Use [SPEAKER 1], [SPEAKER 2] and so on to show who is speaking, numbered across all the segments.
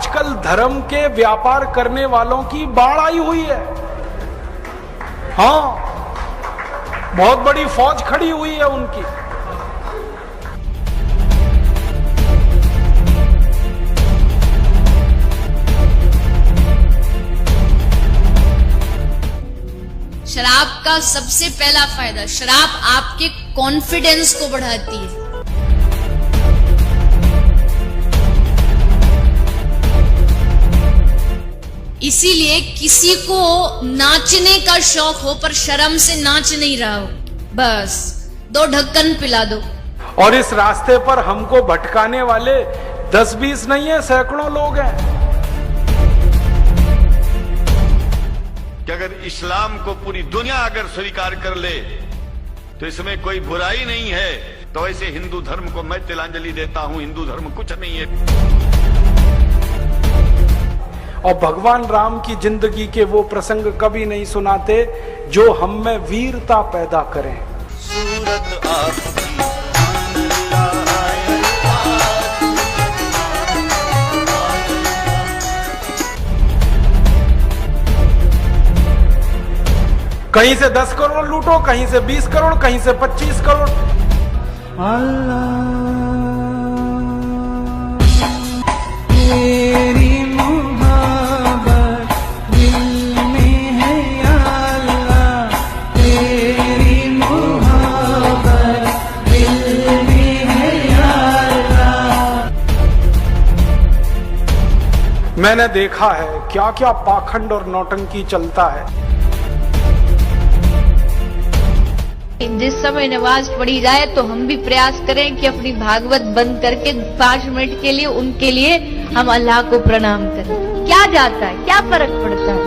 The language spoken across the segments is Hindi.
[SPEAKER 1] आजकल धर्म के व्यापार करने वालों की बाढ़ आई हुई है। हाँ, बहुत बड़ी फौज खड़ी हुई है उनकी।
[SPEAKER 2] शराब का सबसे पहला फायदा, शराब आपके कॉन्फिडेंस को बढ़ाती है। इसीलिए किसी को नाचने का शौक हो पर शर्म से नाच नहीं रहा हो, बस 2 ढक्कन पिला दो।
[SPEAKER 1] और इस रास्ते पर हमको भटकाने वाले 10-20 नहीं है, सैकड़ों लोग हैं।
[SPEAKER 3] कि अगर इस्लाम को पूरी दुनिया अगर स्वीकार कर ले तो इसमें कोई बुराई नहीं है, तो ऐसे हिंदू धर्म को मैं तिलांजलि देता हूं। हिंदू धर्म कुछ नहीं है।
[SPEAKER 1] और भगवान राम की जिंदगी के वो प्रसंग कभी नहीं सुनाते जो हम में वीरता पैदा करें। सूरत आपकी कहीं से 10 करोड़ लूटो, कहीं से 20 करोड़, कहीं से 25 करोड़।
[SPEAKER 4] तेरी मोहब्बत दिल में है या अल्लाह, तेरी मोहब्बत दिल में है या अल्लाह।
[SPEAKER 1] मैंने देखा है क्या क्या पाखंड और नौटंकी चलता है।
[SPEAKER 5] जिस समय नमाज पढ़ी जाए तो हम भी प्रयास करें कि अपनी भागवत बंद करके 5 मिनट के लिए उनके लिए हम अल्लाह को प्रणाम करें। क्या जाता है, क्या फर्क पड़ता है।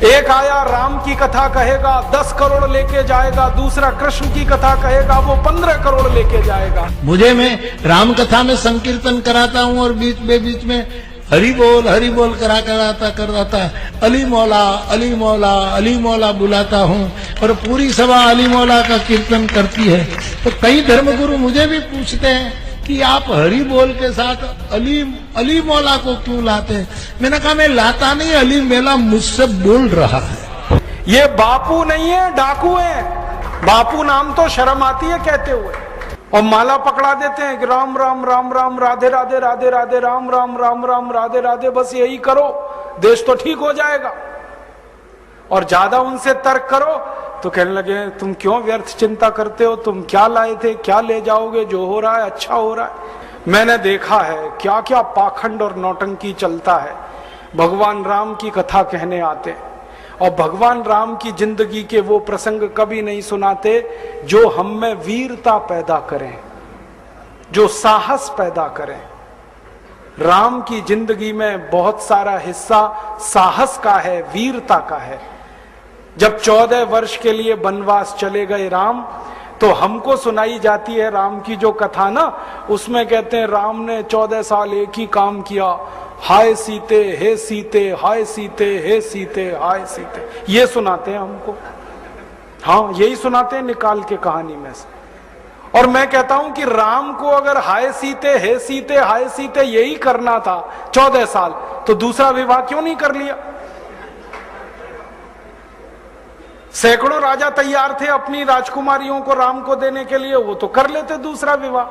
[SPEAKER 1] एक आया राम की कथा कहेगा 10 करोड़ लेके जाएगा, दूसरा कृष्ण की कथा कहेगा वो 15 करोड़ लेके जाएगा।
[SPEAKER 6] मुझे मैं राम कथा में संकीर्तन कराता हूँ और बीच में हरि बोल कराता अली मौला अली मौला अली मौला बुलाता हूँ और पूरी सभा अली मौला का कीर्तन करती है। तो कई धर्मगुरु मुझे भी पूछते हैं कि आप हरि बोल के साथ अली मौला को क्यों लाते हैं। मैंने कहा मैं लाता नहीं, अली मेला मुझसे बोल रहा है।
[SPEAKER 1] ये बापू नहीं है, डाकू है। बापू नाम तो शर्म आती है कहते हुए, और माला पकड़ा देते हैं कि राम राम राम राम राधे राधे राधे राधे राम राम राम राम राधे राधे, बस यही करो देश तो ठीक हो जाएगा। और ज्यादा उनसे तर्क करो तो कहने लगे तुम क्यों व्यर्थ चिंता करते हो, तुम क्या लाए थे, क्या ले जाओगे, जो हो रहा है अच्छा हो रहा है। मैंने देखा है क्या क्या पाखंड और नौटंकी चलता है। भगवान राम की कथा कहने आते हैं और भगवान राम की जिंदगी के वो प्रसंग कभी नहीं सुनाते जो हम में वीरता पैदा करें, जो साहस पैदा करें। राम की जिंदगी में बहुत सारा हिस्सा साहस का है, वीरता का है। जब 14 वर्ष के लिए वनवास चले गए राम, तो हमको सुनाई जाती है राम की जो कथा ना, उसमें कहते हैं राम ने 14 साल एक ही काम किया, हाय सीते हे सीते, हाय सीते हे सीते, हाय सीते, ये सुनाते हैं हमको। हाँ, यही सुनाते हैं निकाल के कहानी में से। और मैं कहता हूं कि राम को अगर हाय सीते हे सीते हाय सीते यही करना था 14 साल, तो दूसरा विवाह क्यों नहीं कर लिया। सैकड़ों राजा तैयार थे अपनी राजकुमारियों को राम को देने के लिए, वो तो कर लेते दूसरा विवाह।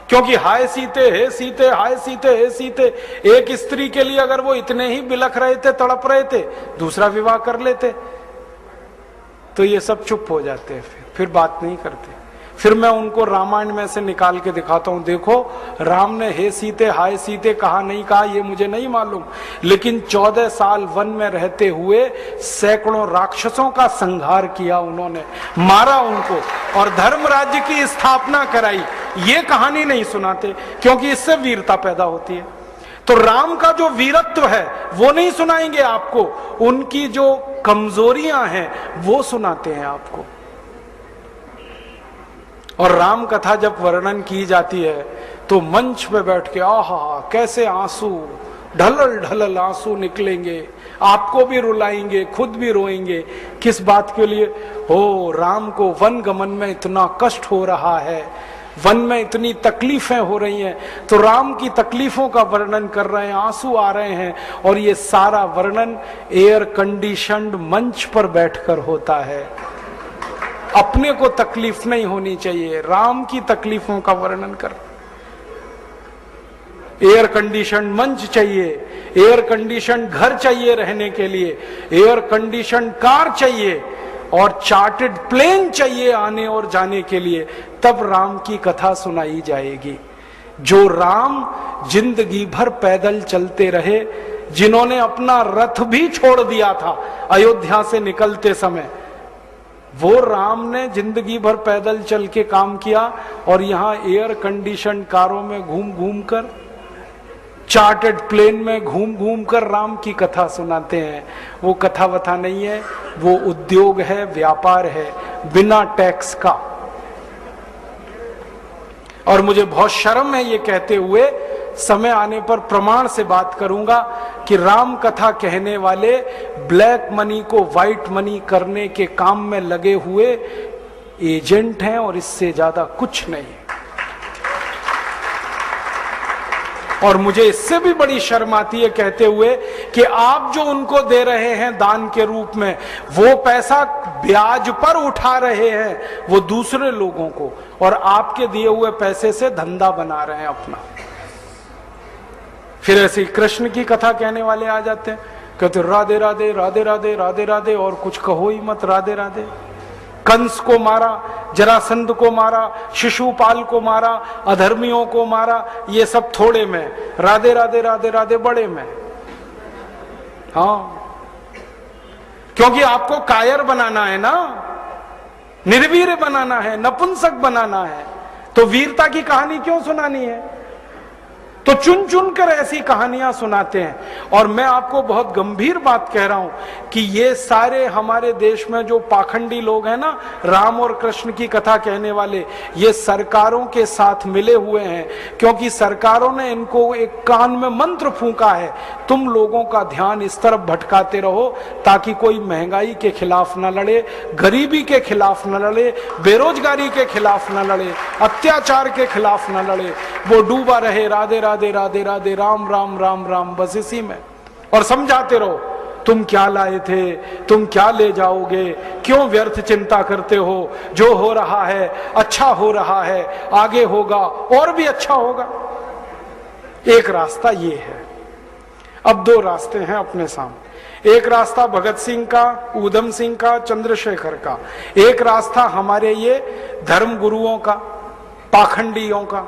[SPEAKER 1] क्योंकि हाय सीते हे सीते हाय सीते हे सीते, एक स्त्री के लिए अगर वो इतने ही बिलख रहे थे, तड़प रहे थे, दूसरा विवाह कर लेते। तो ये सब चुप हो जाते हैं, फिर बात नहीं करते। फिर मैं उनको रामायण में से निकाल के दिखाता हूं, देखो राम ने हे सीते हाय सीते कहा नहीं कहा ये मुझे नहीं मालूम, लेकिन 14 साल वन में रहते हुए सैकड़ों राक्षसों का संहार किया उन्होंने, मारा उनको और धर्म राज्य की स्थापना कराई। ये कहानी नहीं सुनाते क्योंकि इससे वीरता पैदा होती है। तो राम का जो वीरत्व है वो नहीं सुनाएंगे आपको, उनकी जो कमजोरियां हैं वो सुनाते हैं आपको। और राम कथा जब वर्णन की जाती है तो मंच पे बैठ के आहा कैसे आंसू ढलल ढलल आंसू निकलेंगे, आपको भी रुलाएंगे, खुद भी रोएंगे। किस बात के लिए हो, राम को वन गमन में इतना कष्ट हो रहा है, वन में इतनी तकलीफें हो रही हैं, तो राम की तकलीफों का वर्णन कर रहे हैं, आंसू आ रहे हैं, और ये सारा वर्णन एयर कंडीशनड मंच पर बैठकर होता है। अपने को तकलीफ नहीं होनी चाहिए, राम की तकलीफों का वर्णन कर। एयर कंडीशन मंच चाहिए, एयर कंडीशन घर चाहिए रहने के लिए, एयर कंडीशन कार चाहिए, और चार्टेड प्लेन चाहिए आने और जाने के लिए, तब राम की कथा सुनाई जाएगी। जो राम जिंदगी भर पैदल चलते रहे, जिन्होंने अपना रथ भी छोड़ दिया था अयोध्या से निकलते समय, वो राम ने जिंदगी भर पैदल चल के काम किया, और यहां एयर कंडीशन कारों में घूम घूम कर, चार्टर्ड प्लेन में घूम घूम कर राम की कथा सुनाते हैं। वो कथा वथा नहीं है, वो उद्योग है, व्यापार है, बिना टैक्स का। और मुझे बहुत शर्म है ये कहते हुए, समय आने पर प्रमाण से बात करूंगा कि राम कथा कहने वाले ब्लैक मनी को व्हाइट मनी करने के काम में लगे हुए एजेंट हैं, और इससे ज्यादा कुछ नहीं। और मुझे इससे भी बड़ी शर्म आती है कहते हुए कि आप जो उनको दे रहे हैं दान के रूप में, वो पैसा ब्याज पर उठा रहे हैं वो दूसरे लोगों को, और आपके दिए हुए पैसे से धंधा बना रहे हैं अपना। फिर ऐसे कृष्ण की कथा कहने वाले आ जाते हैं, कहते राधे राधे राधे राधे राधे राधे, और कुछ कहो ही मत, राधे राधे। कंस को मारा, जरासंध को मारा, शिशुपाल को मारा, अधर्मियों को मारा, ये सब थोड़े में, राधे राधे राधे राधे बड़े में। हाँ, क्योंकि आपको कायर बनाना है ना, निर्वीर बनाना है, नपुंसक बनाना है, तो वीरता की कहानी क्यों सुनानी है? तो चुन चुन कर ऐसी कहानियां सुनाते हैं। और मैं आपको बहुत गंभीर बात कह रहा हूं कि ये सारे हमारे देश में जो पाखंडी लोग हैं ना, राम और कृष्ण की कथा कहने वाले, ये सरकारों के साथ मिले हुए हैं, क्योंकि सरकारों ने इनको एक कान में मंत्र फूंका है, तुम लोगों का ध्यान इस तरफ भटकाते रहो ताकि कोई महंगाई के खिलाफ न लड़े, गरीबी के खिलाफ न लड़े, बेरोजगारी के खिलाफ न लड़े, अत्याचार के खिलाफ न लड़े, वो डूबा रहे राधे राधे राधे राधे राम राम राम राम, बस इसी में। और समझाते रहो, तुम क्या लाए थे, तुम क्या ले जाओगे, क्यों व्यर्थ चिंता करते हो, जो हो रहा है अच्छा हो रहा है, आगे होगा और भी अच्छा होगा। एक रास्ता ये है। अब दो रास्ते हैं अपने सामने, एक रास्ता भगत सिंह का, ऊधम सिंह का, चंद्रशेखर का, एक रास्ता हमारे ये धर्म गुरुओं का, पाखंडियों का,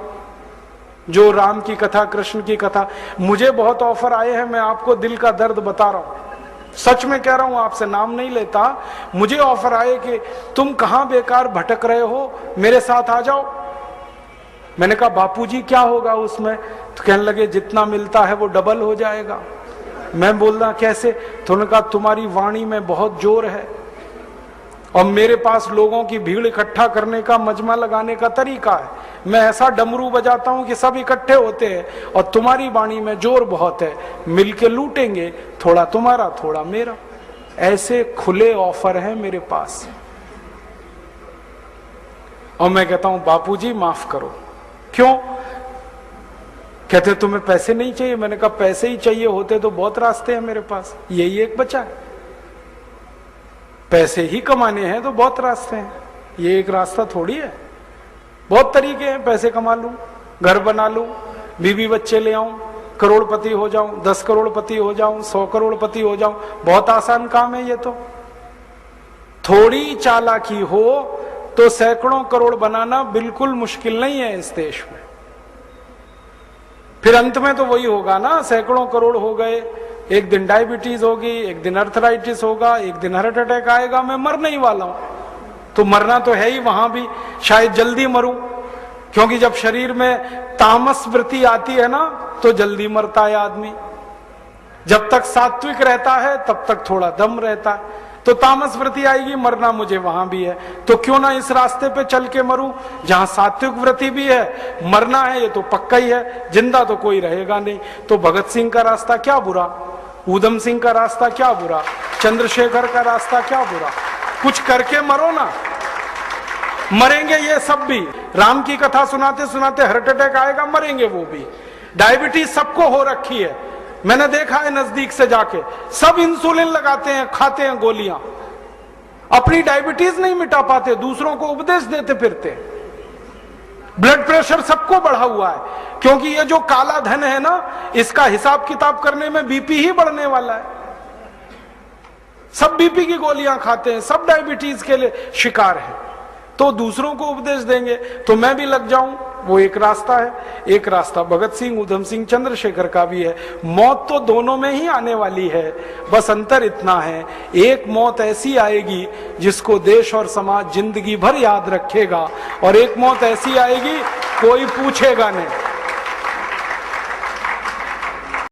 [SPEAKER 1] जो राम की कथा, कृष्ण की कथा। मुझे बहुत ऑफर आए हैं, मैं आपको दिल का दर्द बता रहा हूं, सच में कह रहा हूं, आपसे नाम नहीं लेता। मुझे ऑफर आए कि तुम कहां बेकार भटक रहे हो, मेरे साथ आ जाओ। मैंने कहा बापूजी क्या होगा उसमें? तो कहने लगे जितना मिलता है वो डबल हो जाएगा। मैं बोल रहा कैसे? तो उन्होंने कहा तुम्हारी वाणी में बहुत जोर है, और मेरे पास लोगों की भीड़ इकट्ठा करने का, मजमा लगाने का तरीका है। मैं ऐसा डमरू बजाता हूं कि सब इकट्ठे होते हैं, और तुम्हारी वाणी में जोर बहुत है, मिलके लूटेंगे, थोड़ा तुम्हारा थोड़ा मेरा। ऐसे खुले ऑफर हैं मेरे पास। और मैं कहता हूं बापूजी माफ करो। क्यों? कहते तुम्हें पैसे नहीं चाहिए। मैंने कहा पैसे ही चाहिए होते तो बहुत रास्ते हैं मेरे पास, यही एक बचा है। पैसे ही कमाने हैं तो बहुत रास्ते हैं, ये एक रास्ता थोड़ी है। बहुत तरीके हैं, पैसे कमा लूं, घर बना लूं, बीवी बच्चे ले आऊं, करोड़पति हो जाऊं, 10 करोड़पति हो जाऊं, 100 करोड़पति हो जाऊं। बहुत आसान काम है ये तो। थोड़ी चालाकी हो तो सैकड़ों करोड़ बनाना बिल्कुल मुश्किल नहीं है इस देश में। फिर अंत में तो वही होगा ना, सैकड़ों करोड़ हो गए, एक दिन डायबिटीज होगी, एक दिन अर्थराइटिस होगा, एक दिन हार्ट अटैक आएगा, मैं मरने ही वाला हूं। तो मरना तो है ही, वहां भी शायद जल्दी मरूं, क्योंकि जब शरीर में तामस वृत्ति आती है ना तो जल्दी मरता है आदमी। जब तक सात्विक रहता है तब तक थोड़ा दम रहता है, तो तामस वृत्ति आएगी, मरना मुझे वहां भी है। तो क्यों ना इस रास्ते पे चल के मरूं जहां सात्विक वृत्ति भी है, मरना है ये तो पक्का ही है, जिंदा तो कोई रहेगा नहीं। तो भगत सिंह का रास्ता क्या बुरा, ऊधम सिंह का रास्ता क्या बुरा, चंद्रशेखर का रास्ता क्या बुरा? कुछ करके मरो ना। मरेंगे ये सब भी। राम की कथा सुनाते सुनाते हार्ट अटैक आएगा, मरेंगे वो भी। डायबिटीज सबको हो रखी है, मैंने देखा है नजदीक से जाके, सब इंसुलिन लगाते हैं, खाते हैं गोलियां, अपनी डायबिटीज नहीं मिटा पाते, दूसरों को उपदेश देते फिरते। ब्लड प्रेशर सबको बढ़ा हुआ है, क्योंकि ये जो काला धन है ना, इसका हिसाब किताब करने में बीपी ही बढ़ने वाला है। सब बीपी की गोलियां खाते हैं, सब डायबिटीज के लिए शिकार हैं, तो दूसरों को उपदेश देंगे तो मैं भी लग जाऊं, वो एक रास्ता है। एक रास्ता भगत सिंह, उधम सिंह, चंद्रशेखर का भी है। मौत तो दोनों में ही आने वाली है, बस अंतर इतना है, एक मौत ऐसी आएगी जिसको देश और समाज जिंदगी भर याद रखेगा, और एक मौत ऐसी आएगी कोई पूछेगा नहीं।